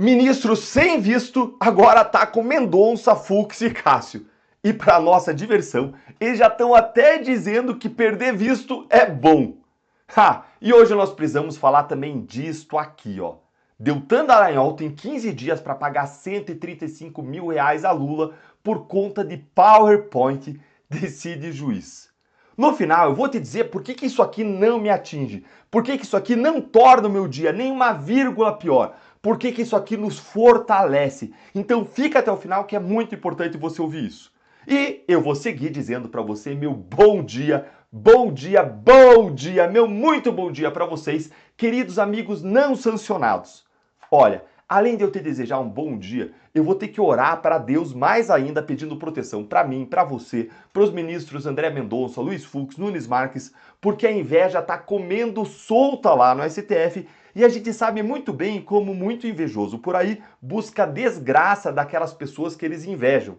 Ministro sem visto agora tá com Mendonça, Fux e Cássio. E para nossa diversão, eles já estão até dizendo que perder visto é bom. E hoje nós precisamos falar também disto aqui, ó. Deltan Dallagnol tem 15 dias para pagar 135 mil reais a Lula por conta de PowerPoint, decide juiz. No final, eu vou te dizer por que isso aqui não me atinge, por que isso aqui não torna o meu dia nem uma vírgula pior, por que isso aqui nos fortalece. Então fica até o final que é muito importante você ouvir isso. E eu vou seguir dizendo para você meu bom dia, bom dia, bom dia, meu muito bom dia para vocês, queridos amigos não sancionados. Olha, além de eu te desejar um bom dia, eu vou ter que orar para Deus mais ainda pedindo proteção para mim, para você, para os ministros André Mendonça, Luiz Fux, Nunes Marques, porque a inveja tá comendo solta lá no STF e a gente sabe muito bem como muito invejoso por aí busca a desgraça daquelas pessoas que eles invejam.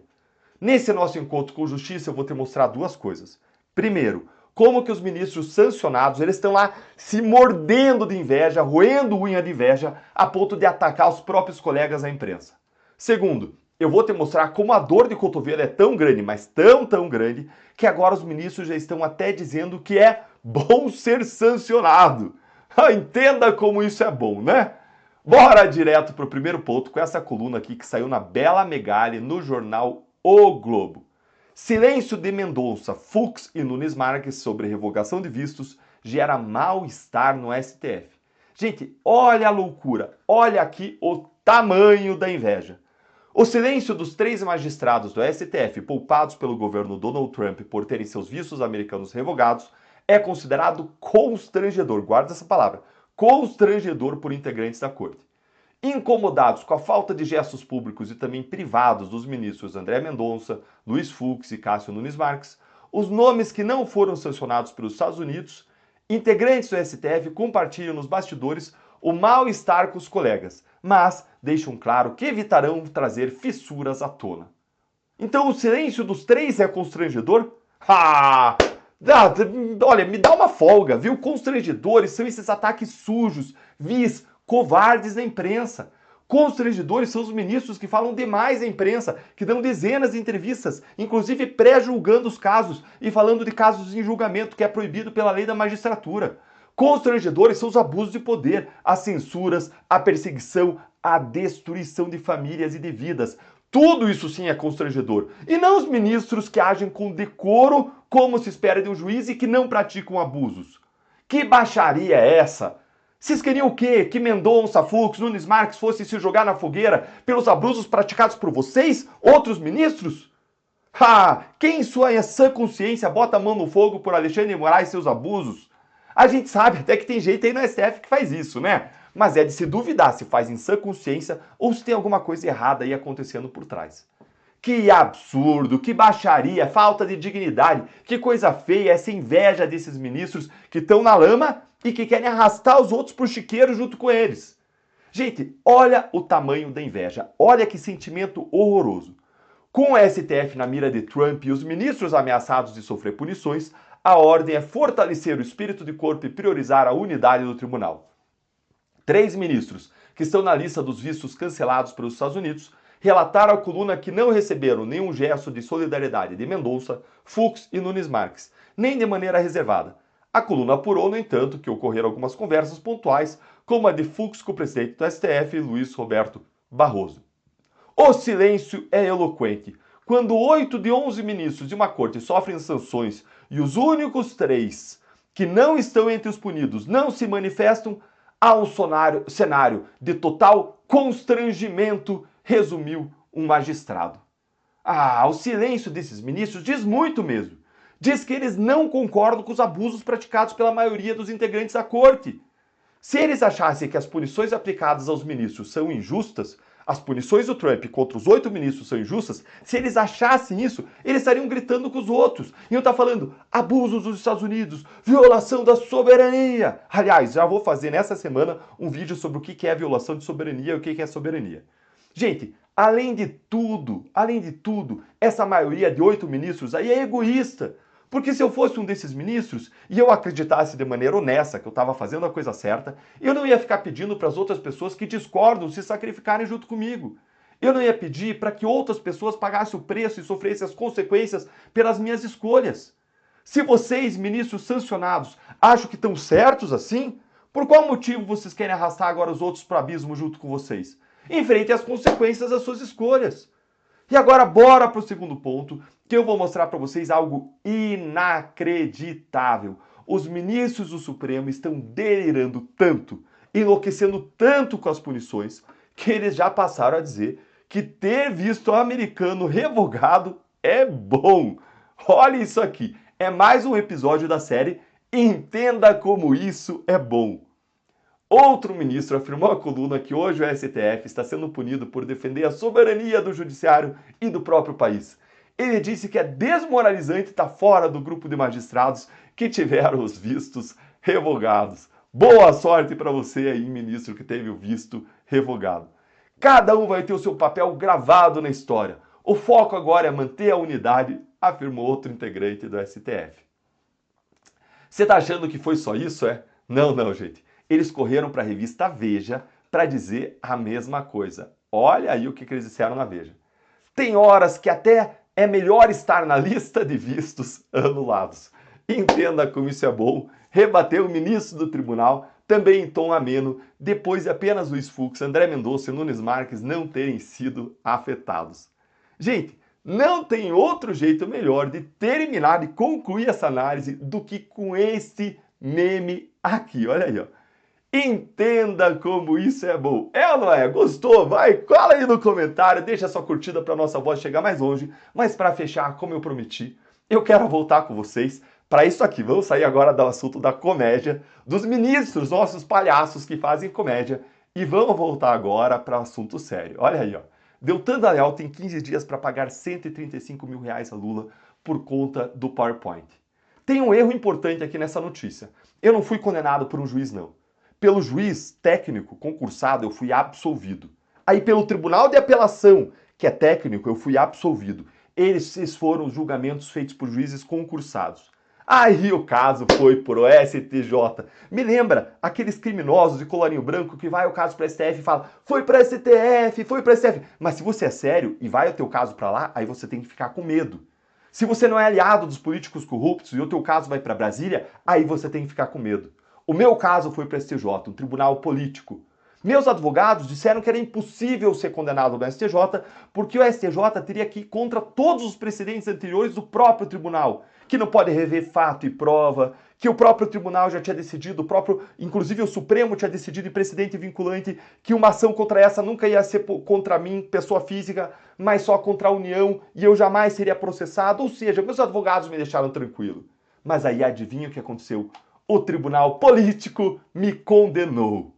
Nesse nosso encontro com justiça eu vou te mostrar duas coisas. Primeiro, como que os ministros sancionados, eles estão lá se mordendo de inveja, roendo unha de inveja, a ponto de atacar os próprios colegas da imprensa. Segundo, eu vou te mostrar como a dor de cotovelo é tão grande, mas tão grande, que agora os ministros já estão até dizendo que é bom ser sancionado. Entenda como isso é bom, né? Bora direto para o primeiro ponto com essa coluna aqui que saiu na Bela Megali no jornal O Globo. Silêncio de Mendonça, Fux e Nunes Marques sobre revogação de vistos gera mal-estar no STF. Gente, olha a loucura, olha aqui o tamanho da inveja. O silêncio dos 3 magistrados do STF poupados pelo governo Donald Trump por terem seus vistos americanos revogados é considerado constrangedor, guarda essa palavra, constrangedor por integrantes da corte. Incomodados com a falta de gestos públicos e também privados dos ministros André Mendonça, Luiz Fux e Cássio Nunes Marques, os nomes que não foram sancionados pelos Estados Unidos, integrantes do STF compartilham nos bastidores o mal-estar com os colegas, mas deixam claro que evitarão trazer fissuras à tona. Então o silêncio dos 3 é constrangedor? Olha, me dá uma folga, viu? Constrangedores são esses ataques sujos, vis, covardes da imprensa. Constrangedores são os ministros que falam demais à imprensa, que dão dezenas de entrevistas, inclusive pré-julgando os casos e falando de casos em julgamento, que é proibido pela lei da magistratura. Constrangedores são os abusos de poder, as censuras, a perseguição, a destruição de famílias e de vidas. Tudo isso sim é constrangedor. E não os ministros que agem com decoro, como se espera de um juiz, e que não praticam abusos. Que baixaria é essa? Vocês queriam o quê? Que Mendonça, Fux, Nunes Marques fossem se jogar na fogueira pelos abusos praticados por vocês, outros ministros? Quem em sua sã consciência bota a mão no fogo por Alexandre de Moraes e seus abusos? A gente sabe até que tem gente aí no STF que faz isso, né? Mas é de se duvidar se faz em sã consciência ou se tem alguma coisa errada aí acontecendo por trás. Que absurdo, que baixaria, falta de dignidade, que coisa feia essa inveja desses ministros que estão na lama e que querem arrastar os outros pro chiqueiro junto com eles. Gente, olha o tamanho da inveja, olha que sentimento horroroso. Com o STF na mira de Trump e os ministros ameaçados de sofrer punições, a ordem é fortalecer o espírito de corpo e priorizar a unidade do tribunal. 3 ministros, que estão na lista dos vistos cancelados pelos Estados Unidos, relataram à coluna que não receberam nenhum gesto de solidariedade de Mendonça, Fux e Nunes Marques, nem de maneira reservada. A coluna apurou, no entanto, que ocorreram algumas conversas pontuais, como a de Fux com o presidente do STF, Luiz Roberto Barroso. O silêncio é eloquente. Quando 8 de 11 ministros de uma corte sofrem sanções e os únicos 3 que não estão entre os punidos não se manifestam, há um cenário de total constrangimento, resumiu um magistrado. O silêncio desses ministros diz muito mesmo. Diz que eles não concordam com os abusos praticados pela maioria dos integrantes da corte. Se eles achassem que as punições aplicadas aos ministros são injustas, as punições do Trump contra os 8 ministros são injustas, se eles achassem isso, eles estariam gritando com os outros. Iam estar falando abusos dos Estados Unidos, violação da soberania. Aliás, já vou fazer nessa semana um vídeo sobre o que é violação de soberania e o que é soberania. Gente, além de tudo, essa maioria de 8 ministros aí é egoísta. Porque se eu fosse um desses ministros e eu acreditasse de maneira honesta que eu estava fazendo a coisa certa, eu não ia ficar pedindo para as outras pessoas que discordam se sacrificarem junto comigo. Eu não ia pedir para que outras pessoas pagassem o preço e sofressem as consequências pelas minhas escolhas. Se vocês, ministros sancionados, acham que estão certos assim, por qual motivo vocês querem arrastar agora os outros para o abismo junto com vocês? Enfrentem as consequências das suas escolhas. E agora bora para o segundo ponto, que eu vou mostrar para vocês algo inacreditável. Os ministros do Supremo estão delirando tanto, enlouquecendo tanto com as punições, que eles já passaram a dizer que ter visto americano revogado é bom. Olha isso aqui, é mais um episódio da série Entenda Como Isso é Bom. Outro ministro afirmou à coluna que hoje o STF está sendo punido por defender a soberania do judiciário e do próprio país. Ele disse que é desmoralizante estar fora do grupo de magistrados que tiveram os vistos revogados. Boa sorte para você aí, ministro, que teve o visto revogado. Cada um vai ter o seu papel gravado na história. O foco agora é manter a unidade, afirmou outro integrante do STF. Você está achando que foi só isso, é? Não, não, gente. Eles correram para a revista Veja para dizer a mesma coisa. Olha aí o que eles disseram na Veja. Tem horas que até é melhor estar na lista de vistos anulados. Entenda como isso é bom. Rebateu o ministro do tribunal, também em tom ameno, depois de apenas Luiz Fux, André Mendonça e Nunes Marques não terem sido afetados. Gente, não tem outro jeito melhor de terminar e concluir essa análise do que com este meme aqui. Olha aí, ó. Entenda como isso é bom. É ou não é? Gostou? Vai, cola aí no comentário, deixa sua curtida para nossa voz chegar mais longe. Mas para fechar, como eu prometi, eu quero voltar com vocês para isso aqui. Vamos sair agora do assunto da comédia, dos ministros, nossos palhaços que fazem comédia, e vamos voltar agora para o assunto sério. Olha aí, ó. Deltan Dallagnol tem 15 dias para pagar 135 mil reais a Lula por conta do PowerPoint. Tem um erro importante aqui nessa notícia. Eu não fui condenado por um juiz, não. Pelo juiz técnico concursado, eu fui absolvido. Aí pelo Tribunal de Apelação, que é técnico, eu fui absolvido. Esses foram os julgamentos feitos por juízes concursados. Aí o caso foi pro STJ. Me lembra aqueles criminosos de colarinho branco que vai o caso para STF e fala foi para STF, foi para STF. Mas se você é sério e vai o teu caso para lá, aí você tem que ficar com medo. Se você não é aliado dos políticos corruptos e o teu caso vai para Brasília, aí você tem que ficar com medo. O meu caso foi para o STJ, um tribunal político. Meus advogados disseram que era impossível ser condenado no STJ porque o STJ teria que ir contra todos os precedentes anteriores do próprio tribunal, que não pode rever fato e prova, que o próprio tribunal já tinha decidido, inclusive o Supremo tinha decidido em precedente vinculante que uma ação contra essa nunca ia ser contra mim, pessoa física, mas só contra a União e eu jamais seria processado. Ou seja, meus advogados me deixaram tranquilo. Mas aí adivinha o que aconteceu? O tribunal político me condenou.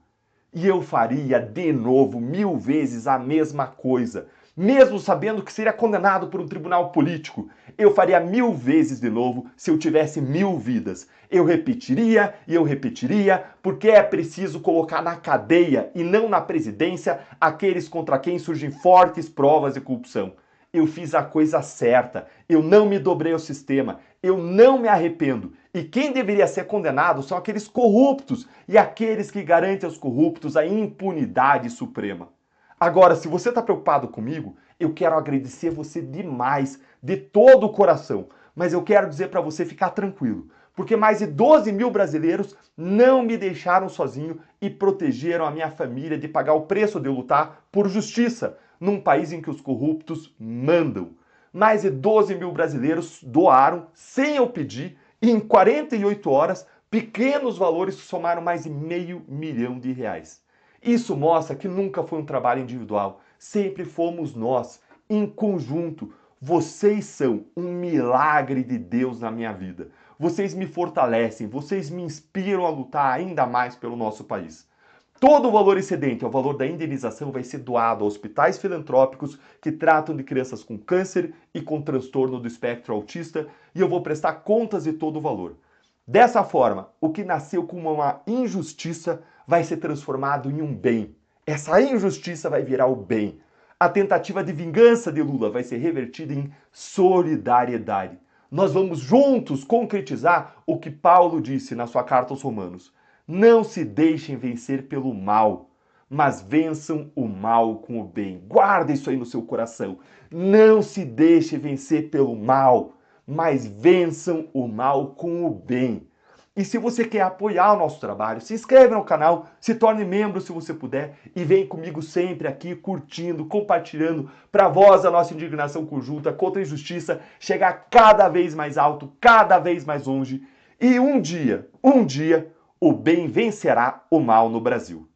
E eu faria de novo 1000 vezes a mesma coisa. Mesmo sabendo que seria condenado por um tribunal político, eu faria 1000 vezes de novo se eu tivesse 1000 vidas. Eu repetiria e eu repetiria, porque é preciso colocar na cadeia e não na presidência aqueles contra quem surgem fortes provas de corrupção. Eu fiz a coisa certa, eu não me dobrei ao sistema, eu não me arrependo. E quem deveria ser condenado são aqueles corruptos e aqueles que garantem aos corruptos a impunidade suprema. Agora, se você está preocupado comigo, eu quero agradecer você demais, de todo o coração. Mas eu quero dizer para você ficar tranquilo, porque mais de 12 mil brasileiros não me deixaram sozinho e protegeram a minha família de pagar o preço de lutar por justiça, num país em que os corruptos mandam. Mais de 12 mil brasileiros doaram, sem eu pedir, e em 48 horas, pequenos valores somaram mais de R$500 milhão. Isso mostra que nunca foi um trabalho individual, sempre fomos nós, em conjunto. Vocês são um milagre de Deus na minha vida. Vocês me fortalecem, vocês me inspiram a lutar ainda mais pelo nosso país. Todo o valor excedente ao valor da indenização vai ser doado a hospitais filantrópicos que tratam de crianças com câncer e com transtorno do espectro autista e eu vou prestar contas de todo o valor. Dessa forma, o que nasceu como uma injustiça vai ser transformado em um bem. Essa injustiça vai virar o bem. A tentativa de vingança de Lula vai ser revertida em solidariedade. Nós vamos juntos concretizar o que Paulo disse na sua carta aos Romanos. Não se deixem vencer pelo mal, mas vençam o mal com o bem. Guarda isso aí no seu coração. Não se deixe vencer pelo mal, mas vençam o mal com o bem. E se você quer apoiar o nosso trabalho, se inscreve no canal, se torne membro se você puder e vem comigo sempre aqui curtindo, compartilhando para voz a nossa indignação conjunta contra a injustiça chegar cada vez mais alto, cada vez mais longe e um dia, o bem vencerá o mal no Brasil.